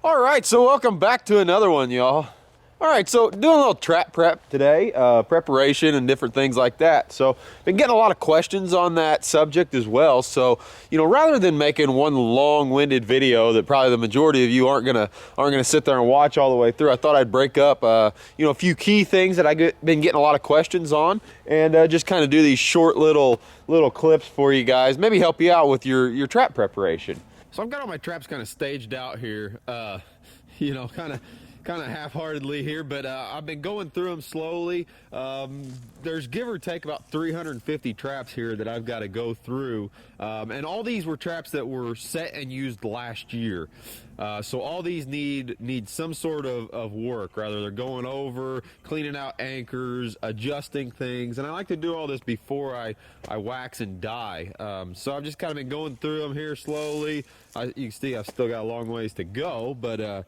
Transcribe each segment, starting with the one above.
All right, so welcome back to another one, y'all. All right, so doing a little trap prep today, preparation and different things like that. So been getting a lot of questions on that subject as well. So, rather than making one long-winded video that probably the majority of you aren't gonna sit there and watch all the way through, I thought I'd break up, a few key things that been getting a lot of questions on, and just kind of do these short little clips for you guys, maybe help you out with your trap preparation. So I've got all my traps kind of staged out here, kind of half-heartedly here, but I've been going through them slowly. There's give or take about 350 traps here that I've got to go through, and all these were traps that were set and used last year. So all these need some sort of work. Rather, they're going over, cleaning out anchors, adjusting things, and I like to do all this before I wax and dye. So I've just kind of been going through them here slowly. You can see I've still got a long ways to go, but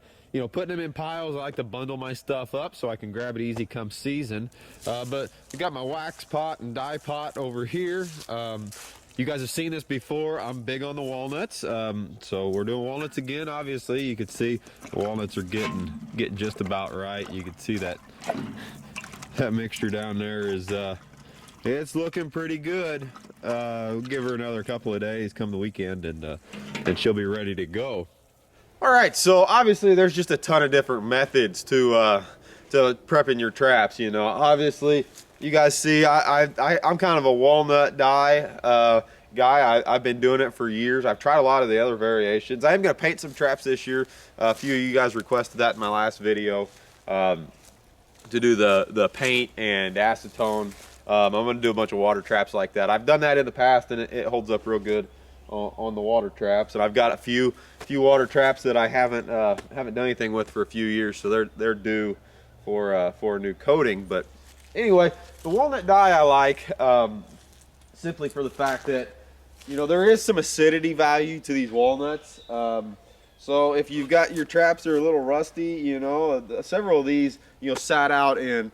putting them in piles, I like to bundle my stuff up so I can grab it easy come season. But I got my wax pot and dye pot over here. You guys have seen this before. I'm big on the walnuts, so we're doing walnuts again. Obviously, you can see the walnuts are getting just about right. You can see that mixture down there is it's looking pretty good. We'll give her another couple of days come the weekend, and she'll be ready to go. All right, so obviously there's just a ton of different methods to prepping your traps. Obviously you guys see I'm kind of a walnut dye guy. I've been doing it for years. I've tried a lot of the other variations. I am going to paint some traps this year. A few of you guys requested that in my last video, to do the paint and acetone. I'm going to do a bunch of water traps like that. I've done that in the past, and it holds up real good on the water traps. And I've got a few water traps that I haven't done anything with for a few years, so they're due for a new coating. But anyway, the walnut dye I like, simply for the fact that there is some acidity value to these walnuts. So if you've got your traps that are a little rusty, several of these sat out in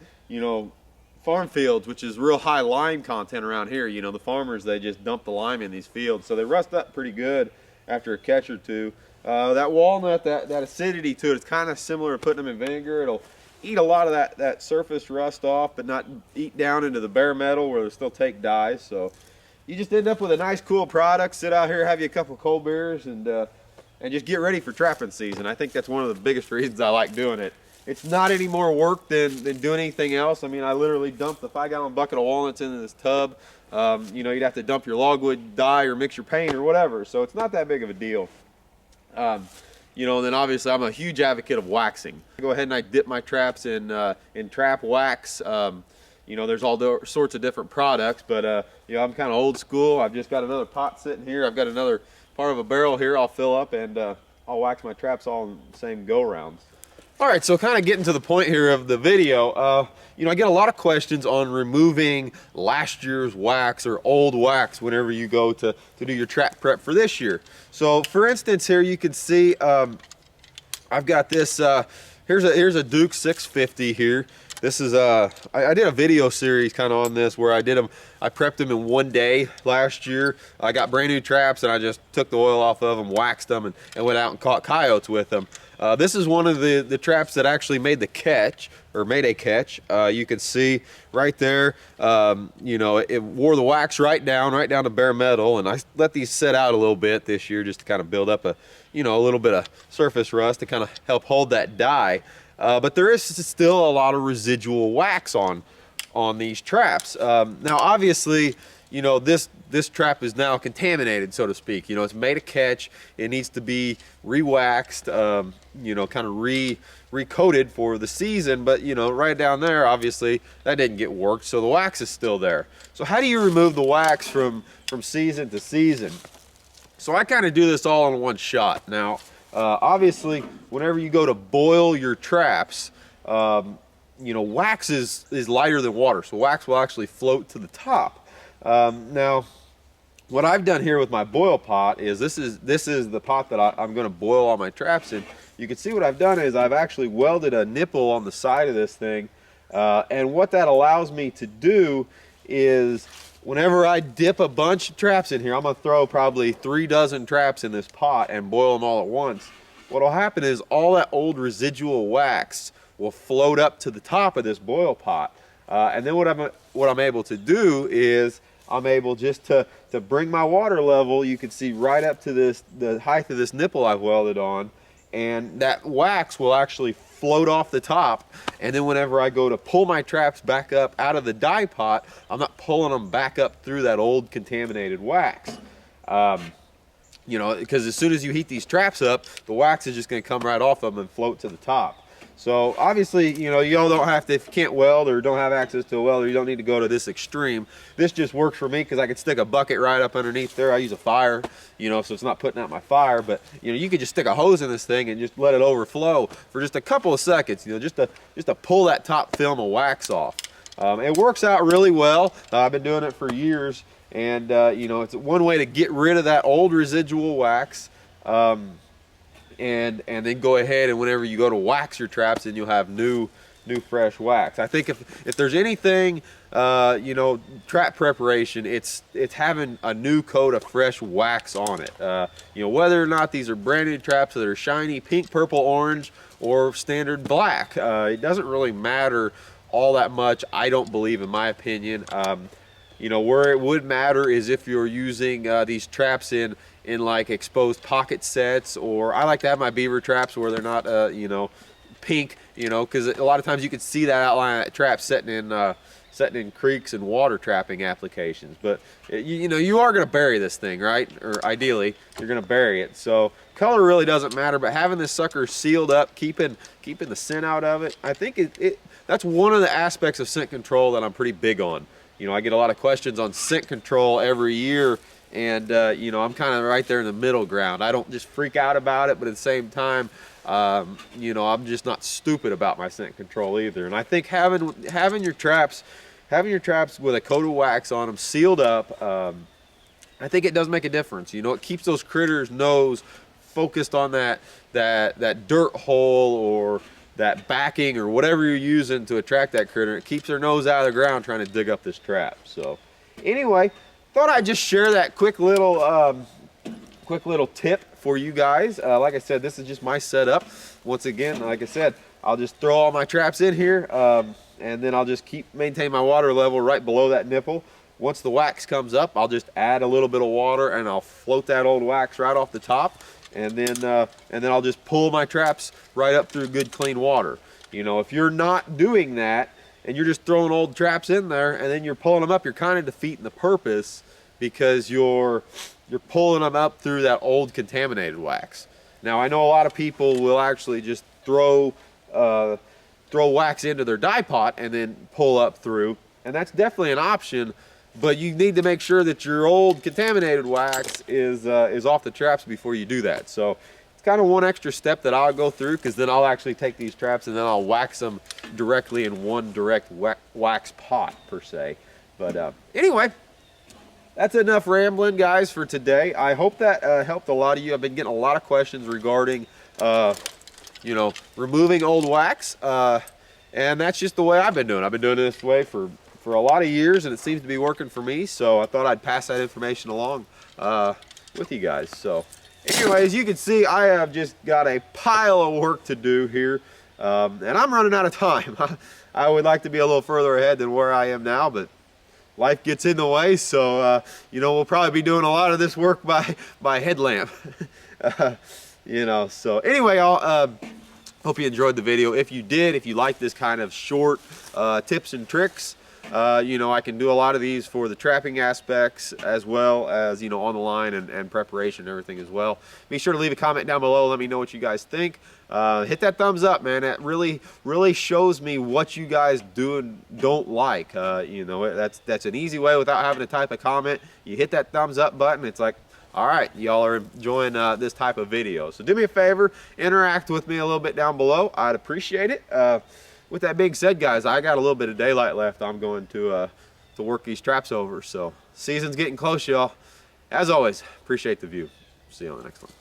farm fields, which is real high lime content around here. The farmers, they just dump the lime in these fields, so they rust up pretty good after a catch or two. That walnut, that acidity to it is kind of similar to putting them in vinegar. It'll eat a lot of that surface rust off, but not eat down into the bare metal where they still take dyes. So you just end up with a nice, cool product. Sit out here, have you a couple cold beers, and just get ready for trapping season. I think that's one of the biggest reasons I like doing it. It's not any more work than doing anything else. I mean, I literally dumped the 5-gallon bucket of walnuts into this tub. You'd have to dump your logwood dye or mix your paint or whatever. So it's not that big of a deal. And then obviously I'm a huge advocate of waxing. I go ahead and I dip my traps in trap wax. There's all sorts of different products, but I'm kind of old school. I've just got another pot sitting here. I've got another part of a barrel here I'll fill up, and I'll wax my traps all in the same go-rounds. All right, so kind of getting to the point here of the video, I get a lot of questions on removing last year's wax or old wax whenever you go to do your trap prep for this year. So for instance, here you can see I've got this, here's a Duke 650 here. This is I did a video series kind of on this where I prepped them in one day last year. I got brand new traps and I just took the oil off of them, waxed them, and went out and caught coyotes with them. This is one of the traps that actually made a catch. You can see right there, it wore the wax right down to bare metal, and I let these set out a little bit this year just to kind of build up a little bit of surface rust to kind of help hold that dye. But there is still a lot of residual wax on these traps. Now, obviously, this trap is now contaminated, so to speak. It's made a catch. It needs to be re-waxed, kind of recoated for the season. But right down there, obviously, that didn't get worked, so the wax is still there. So how do you remove the wax from season to season? So I kind of do this all in one shot. Now, obviously, whenever you go to boil your traps, wax is lighter than water, so wax will actually float to the top. Now, what I've done here with my boil pot is this is the pot that I'm going to boil all my traps in. You can see what I've done is I've actually welded a nipple on the side of this thing, and what that allows me to do is whenever I dip a bunch of traps in here, I'm going to throw probably 3 dozen traps in this pot and boil them all at once. what'll happen is all that old residual wax will float up to the top of this boil pot. And then what I'm able to do is I'm able just to bring my water level, you can see right up to the height of this nipple I've welded on, and that wax will actually float off the top. And then whenever I go to pull my traps back up out of the dye pot, I'm not pulling them back up through that old contaminated wax. You know, because as soon as you heat these traps up, the wax is just going to come right off of them and float to the top. So obviously, you know, y'all don't have to, if you can't weld or don't have access to a welder, you don't need to go to this extreme. This just works for me because I can stick a bucket right up underneath there. I use a fire, you know, so it's not putting out my fire. But, you know, you could just stick a hose in this thing and just let it overflow for just a couple of seconds, you know, just to pull that top film of wax off. It works out really well. I've been doing it for years. And, you know, it's one way to get rid of that old residual wax. And then go ahead and whenever you go to wax your traps, then you'll have new fresh wax. I think if there's anything, you know, trap preparation, it's having a new coat of fresh wax on it. You know, whether or not these are brand new traps that are shiny pink, purple, orange, or standard black, it doesn't really matter all that much, I don't believe, in my opinion. You know, where it would matter is if you're using these traps in like exposed pocket sets, or I like to have my beaver traps where they're not, you know, pink, you know, because a lot of times you can see that outline of that trap setting in creeks and water trapping applications. But you know, you are going to bury this thing, right? Or ideally, you're going to bury it. So color really doesn't matter, but having this sucker sealed up, keeping the scent out of it, I think that's one of the aspects of scent control that I'm pretty big on. You know, I get a lot of questions on scent control every year. And, you know, I'm kind of right there in the middle ground. I don't just freak out about it, but at the same time, you know, I'm just not stupid about my scent control either. And I think having your traps with a coat of wax on them, sealed up, I think it does make a difference. You know, it keeps those critters' nose focused on that dirt hole or that backing or whatever you're using to attract that critter. It keeps their nose out of the ground trying to dig up this trap. So anyway, thought I'd just share that quick little tip for you guys. Like I said, this is just my setup. Once again, like I said, I'll just throw all my traps in here, and then I'll just maintain my water level right below that nipple. Once the wax comes up, I'll just add a little bit of water and I'll float that old wax right off the top, and then I'll just pull my traps right up through good clean water. You know, if you're not doing that and you're just throwing old traps in there and then you're pulling them up, you're kind of defeating the purpose, because you're pulling them up through that old contaminated wax. Now, I know a lot of people will actually just throw wax into their dye pot and then pull up through, and that's definitely an option, but you need to make sure that your old contaminated wax is off the traps before you do that. So it's kind of one extra step that I'll go through, because then I'll actually take these traps and then I'll wax them directly in one direct wax pot per se. But anyway, that's enough rambling, guys, for today. I hope that helped a lot of you. I've been getting a lot of questions regarding, you know, removing old wax, and that's just the way I've been doing. I've been doing it this way for a lot of years, and it seems to be working for me. So I thought I'd pass that information along with you guys. So, anyway, as you can see, I have just got a pile of work to do here, and I'm running out of time. I would like to be a little further ahead than where I am now, but life gets in the way, so you know, we'll probably be doing a lot of this work by headlamp. You know, so anyway, I'll hope you enjoyed the video. If you did, if you like this kind of short tips and tricks, you know, I can do a lot of these for the trapping aspects as well as, you know, on the line and preparation and everything as well. Be sure to leave a comment down below. Let me know what you guys think. Hit that thumbs up, man. That really shows me what you guys do and don't like. You know, that's an easy way without having to type a comment. You hit that thumbs up button. It's like, all right, y'all are enjoying this type of video. So do me a favor, interact with me a little bit down below. I'd appreciate it. With that being said, guys, I got a little bit of daylight left. I'm going to work these traps over. So season's getting close, y'all. As always, appreciate the view. See you on the next one.